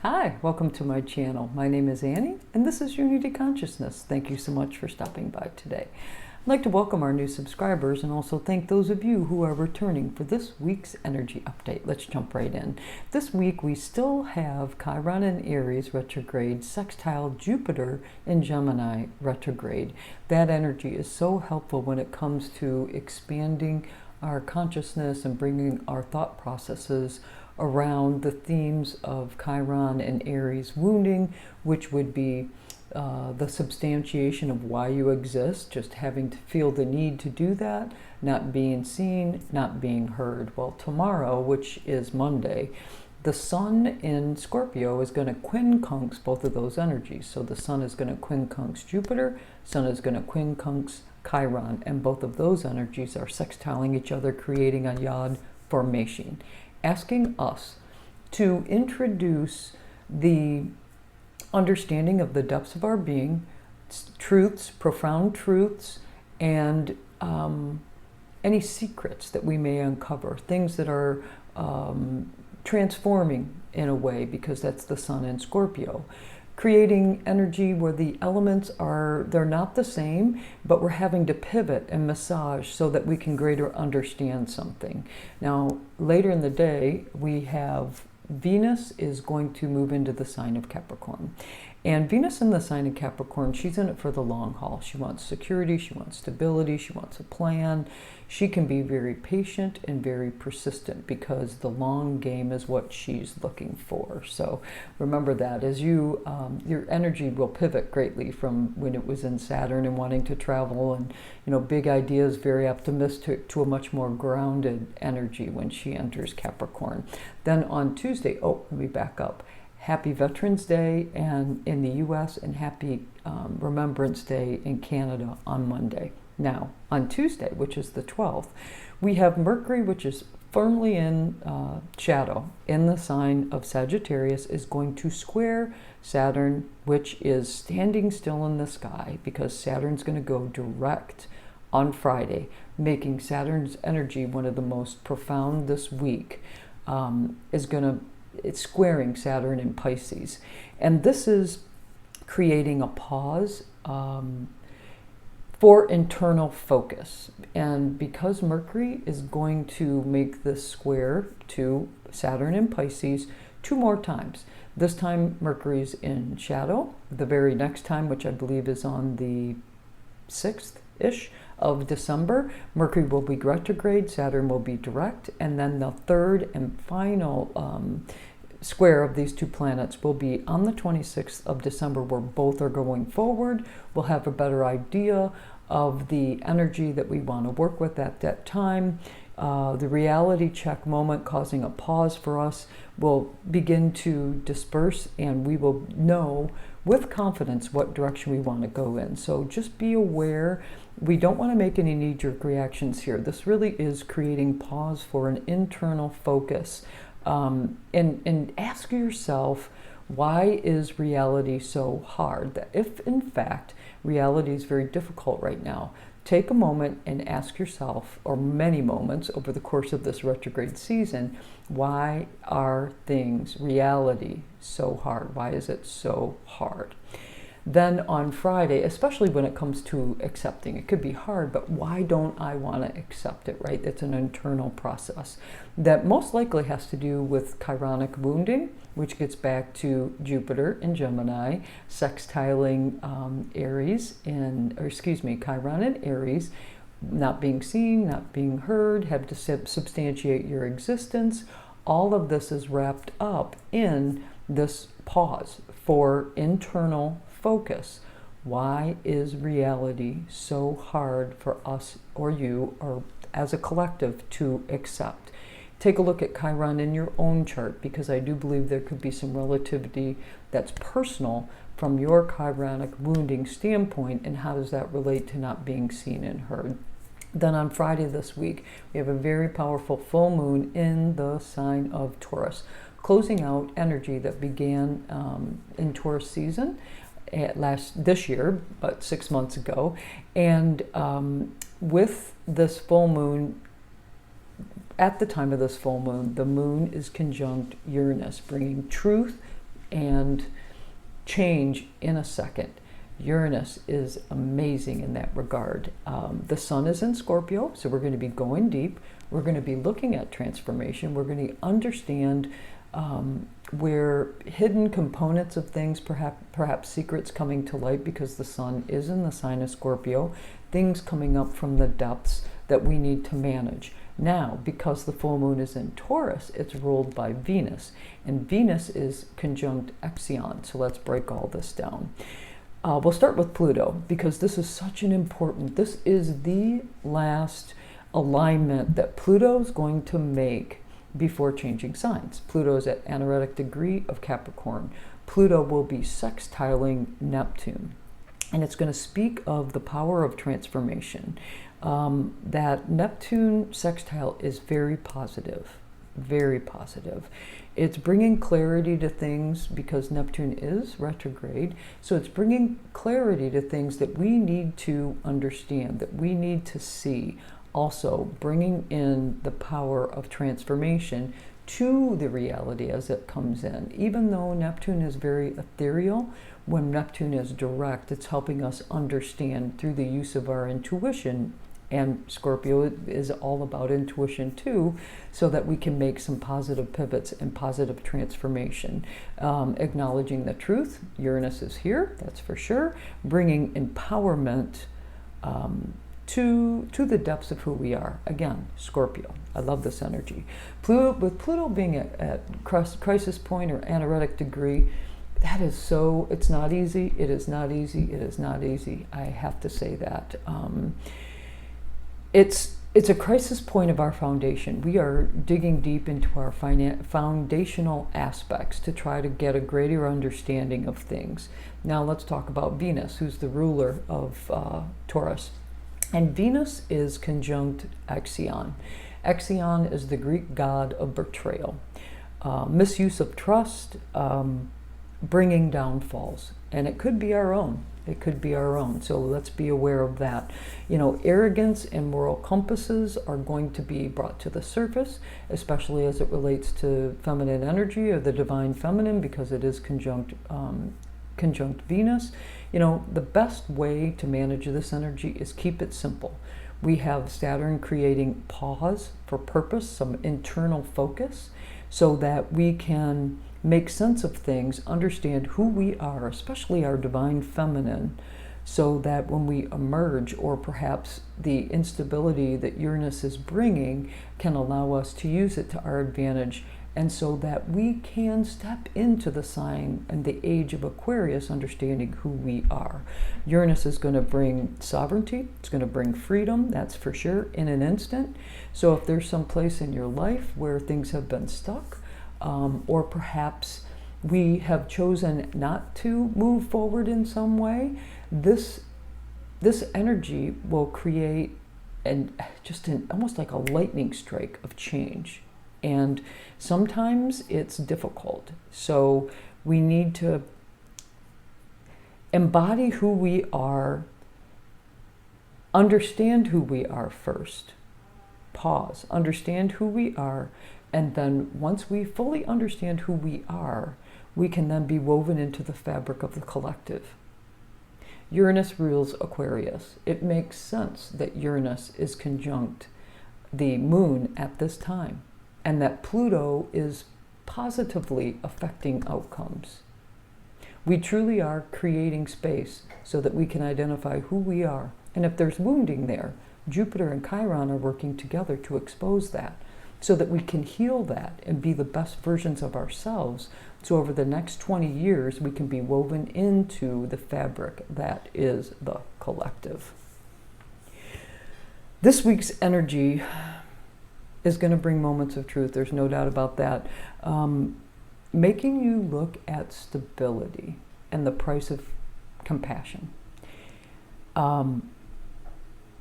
Hi, welcome to my channel. My name is Annie, and this is Unity Consciousness. Thank you so much for stopping by today. I'd like to welcome our new subscribers and also thank those of you who are returning for this week's energy update. Let's jump right in. This week we still have Chiron in Aries retrograde, sextile Jupiter in Gemini retrograde. That energy is so helpful when it comes to expanding our consciousness and bringing our thought processes around the themes of Chiron and Aries wounding, which would be the substantiation of why you exist, just having to feel the need to do that, not being seen, not being heard. Well, tomorrow, which is Monday, the sun in Scorpio is going to quincunx both of those energies. So the sun is going to quincunx Jupiter, sun is going to quincunx Chiron, and both of those energies are sextiling each other, creating a yod formation, asking us to introduce the understanding of the depths of our being, truths, profound truths, and any secrets that we may uncover, things that are transforming in a way, because that's the sun in Scorpio. Creating energy where the elements they're not the same, but we're having to pivot and massage so that we can greater understand something. Now, later in the day, we have Venus is going to move into the sign of Capricorn. And Venus in the sign of Capricorn, she's in it for the long haul. She wants security, she wants stability, she wants a plan. She can be very patient and very persistent because the long game is what she's looking for. So remember that as your energy will pivot greatly from when it was in Saturn and wanting to travel and big ideas, very optimistic, to a much more grounded energy when she enters Capricorn. Then on Tuesday, let me back up. Happy Veterans Day and in the US, and Happy Remembrance Day in Canada on Monday. Now, on Tuesday, which is the 12th, we have Mercury, which is firmly in shadow in the sign of Sagittarius, is going to square Saturn, which is standing still in the sky because Saturn's going to go direct on Friday, making Saturn's energy one of the most profound this week. It's squaring Saturn in Pisces. And this is creating a pause for internal focus. And because Mercury is going to make this square to Saturn in Pisces 2 more times. This time Mercury's in shadow. The very next time, which I believe is on the 6th-ish of December, Mercury will be retrograde, Saturn will be direct, and then the third and final square of these 2 planets will be on the 26th of December, where both are going forward. We'll have a better idea of the energy that we want to work with at that time. The reality check moment causing a pause for us will begin to disperse, and we will know with confidence what direction we want to go in. So just be aware. We don't want to make any knee-jerk reactions here. This really is creating pause for an internal focus. And ask yourself, why is reality so hard? That if in fact reality is very difficult right now, take a moment and ask yourself, or many moments over the course of this retrograde season, why are things, reality, so hard? Why is it so hard? Then on Friday, especially when it comes to accepting, it could be hard, but why don't I want to accept it, right? It's an internal process that most likely has to do with chironic wounding, which gets back to Jupiter in Gemini, sextiling Chiron in Aries, not being seen, not being heard, have to substantiate your existence. All of this is wrapped up in this pause for internal focus. Why is reality so hard for us or you or as a collective to accept? Take a look at Chiron in your own chart, because I do believe there could be some relativity that's personal from your chironic wounding standpoint, and how does that relate to not being seen and heard? Then on Friday this week, we have a very powerful full moon in the sign of Taurus, closing out energy that began in Taurus season this year, but 6 months ago. And with this full moon, at the time of this full moon, the moon is conjunct Uranus, bringing truth and change in a second. Uranus is amazing in that regard. The sun is in Scorpio, so we're going to be going deep. We're going to be looking at transformation. We're going to understand where hidden components of things, perhaps secrets coming to light because the sun is in the sign of Scorpio, things coming up from the depths that we need to manage. Now, because the full moon is in Taurus, it's ruled by Venus, and Venus is conjunct Ixion. So let's break all this down. We'll start with Pluto, because this is such an important, this is the last alignment that Pluto's going to make before changing signs. Pluto's at anaretic degree of Capricorn. Pluto will be sextiling Neptune, and it's going to speak of the power of transformation. That Neptune sextile is very positive, very positive. It's bringing clarity to things because Neptune is retrograde. So it's bringing clarity to things that we need to understand, that we need to see. Also bringing in the power of transformation to the reality as it comes in. Even though Neptune is very ethereal, when Neptune is direct, it's helping us understand through the use of our intuition. And Scorpio is all about intuition too, so that we can make some positive pivots and positive transformation. Acknowledging the truth, Uranus is here, that's for sure, bringing empowerment to the depths of who we are. Again, Scorpio, I love this energy. With Pluto being at crisis point or anaretic degree, that is so, it's not easy, it is not easy, it is not easy. I have to say that. It's a crisis point of our foundation. We are digging deep into our foundational aspects to try to get a greater understanding of things. Now let's talk about Venus, who's the ruler of Taurus. And Venus is conjunct Ixion. Ixion is the Greek god of betrayal, misuse of trust, bringing downfalls. And it could be our own. It could be our own. So let's be aware of that. You know, arrogance and moral compasses are going to be brought to the surface, especially as it relates to feminine energy or the divine feminine, because it is conjunct Venus. You know, the best way to manage this energy is keep it simple. We have Saturn creating pause for purpose, some internal focus, so that we can make sense of things, understand who we are, especially our divine feminine, so that when we emerge, or perhaps the instability that Uranus is bringing can allow us to use it to our advantage, and so that we can step into the sign and the age of Aquarius understanding who we are. Uranus is going to bring sovereignty, it's going to bring freedom, that's for sure, in an instant. So if there's some place in your life where things have been stuck, or perhaps we have chosen not to move forward in some way, this energy will create almost like a lightning strike of change. And sometimes it's difficult. So we need to embody who we are, understand who we are first. Pause, understand who we are, and then once we fully understand who we are, we can then be woven into the fabric of the collective. Uranus rules Aquarius. It makes sense that Uranus is conjunct the moon at this time, and that Pluto is positively affecting outcomes. We truly are creating space so that we can identify who we are. And if there's wounding there, Jupiter and Chiron are working together to expose that, so that we can heal that and be the best versions of ourselves. So over the next 20 years, we can be woven into the fabric that is the collective. This week's energy is going to bring moments of truth. There's no doubt about that. Making you look at stability and the price of compassion.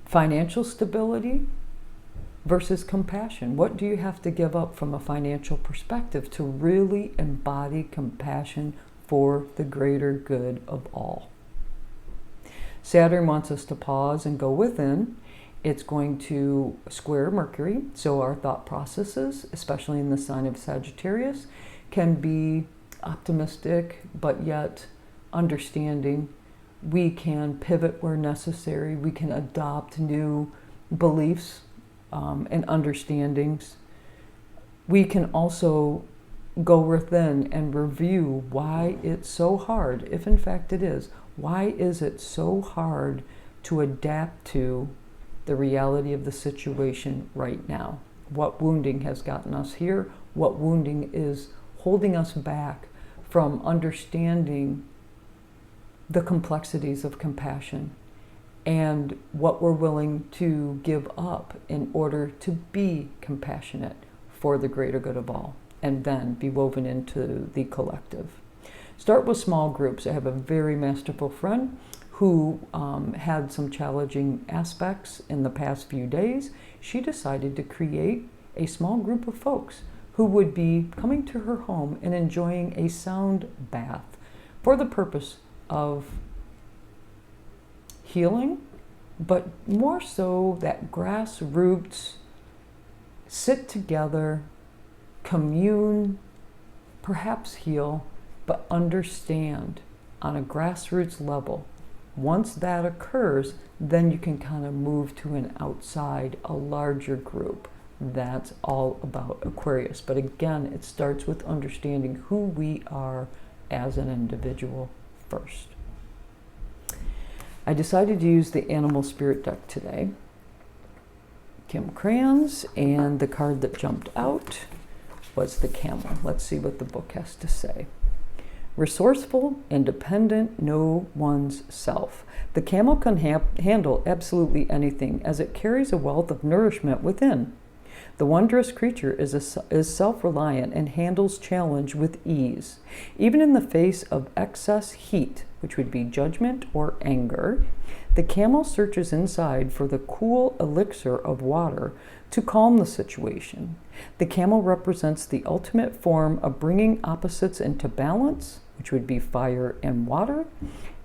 Financial stability versus compassion. What do you have to give up from a financial perspective to really embody compassion for the greater good of all? Saturn wants us to pause and go within. It's going to square Mercury, so our thought processes, especially in the sign of Sagittarius, can be optimistic, but yet understanding. We can pivot where necessary. We can adopt new beliefs and understandings. We can also go within and review why it's so hard, if in fact it is. Why is it so hard to adapt to the reality of the situation right now? What wounding has gotten us here? What wounding is holding us back from understanding the complexities of compassion and what we're willing to give up in order to be compassionate for the greater good of all, and then be woven into the collective. Start with small groups. I have a very masterful friend who had some challenging aspects in the past few days. She decided to create a small group of folks who would be coming to her home and enjoying a sound bath for the purpose of healing, but more so that grassroots sit together, commune, perhaps heal, but understand on a grassroots level. Once that occurs, then you can kind of move to an outside, a larger group. That's all about Aquarius. But again, it starts with understanding who we are as an individual first. I decided to use the Animal Spirit deck today. Kim Crayons, and the card that jumped out was the Camel. Let's see what the book has to say. Resourceful, independent, know one's self. The camel can handle absolutely anything, as it carries a wealth of nourishment within. The wondrous creature is self-reliant and handles challenge with ease. Even in the face of excess heat, which would be judgment or anger, the camel searches inside for the cool elixir of water to calm the situation. The camel represents the ultimate form of bringing opposites into balance, which would be fire and water,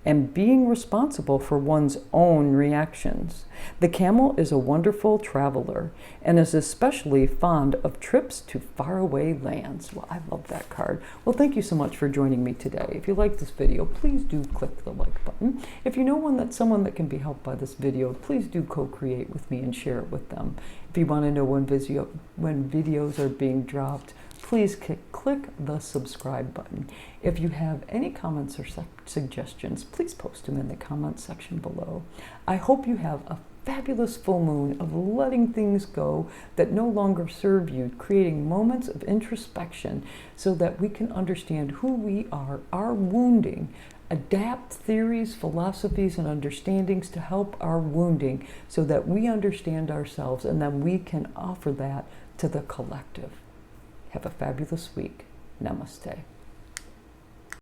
and being responsible for one's own reactions. The camel is a wonderful traveler and is especially fond of trips to faraway lands. Well, I love that card. Well, thank you so much for joining me today. If you like this video, please do click the like button. If you know someone that can be helped by this video, please do co-create with me and share it with them. If you want to know when videos are being dropped, please click the subscribe button. If you have any comments or suggestions, please post them in the comments section below. I hope you have a fabulous full moon of letting things go that no longer serve you, creating moments of introspection so that we can understand who we are, our wounding, adapt theories, philosophies, and understandings to help our wounding so that we understand ourselves, and then we can offer that to the collective. Have a fabulous week. Namaste.